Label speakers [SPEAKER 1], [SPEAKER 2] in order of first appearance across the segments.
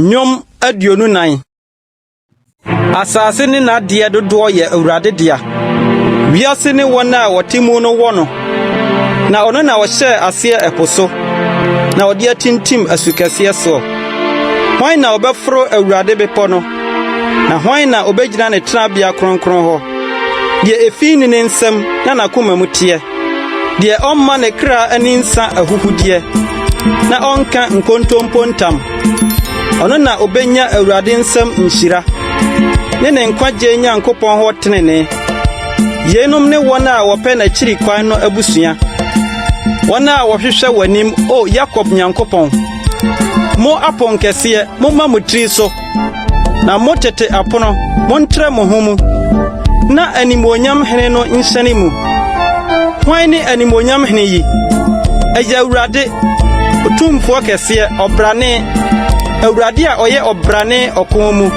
[SPEAKER 1] Nyom aduonu nan. Asase ne na de dodo ye awurade dia. Wiase ne wona wotimu no wono. Na ono na wo hye ase eposo. Na odi atintim asukase so. Hwan na obefro awurade bepo no. Na hwan na obegyina ne trabea kronkron ho. De efi ne nsem na nakoma mutie. De omma ne kra aninsa ahuhudie. Na onka nkontompontam. Ono na obenya awurade nsem nhyira. Ne nkwaje nyankopon ho tenene. Yenom ne wona wope na chiri kwan no abusua. Wona wohwehwe wanim o Yakob nyankopon. Mo apon kese mo ma mutri so. Na mo tete apono montre mo homu. Na animonyam hene no nhyane mu. Hwan ni animonyam hene yi? Eya awurade otumfo kese obrane. Awurade a oye obrane okon mu.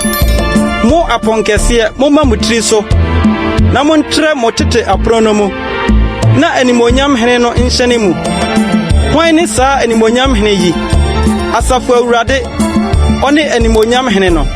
[SPEAKER 1] Mo apon kese mo ma mutri so. Na montre mo tete apono mu. Na animonyam hene no nhyane mu. Hwan ni saa animonyam hene yi? Asafo awurade one animonyam hene no.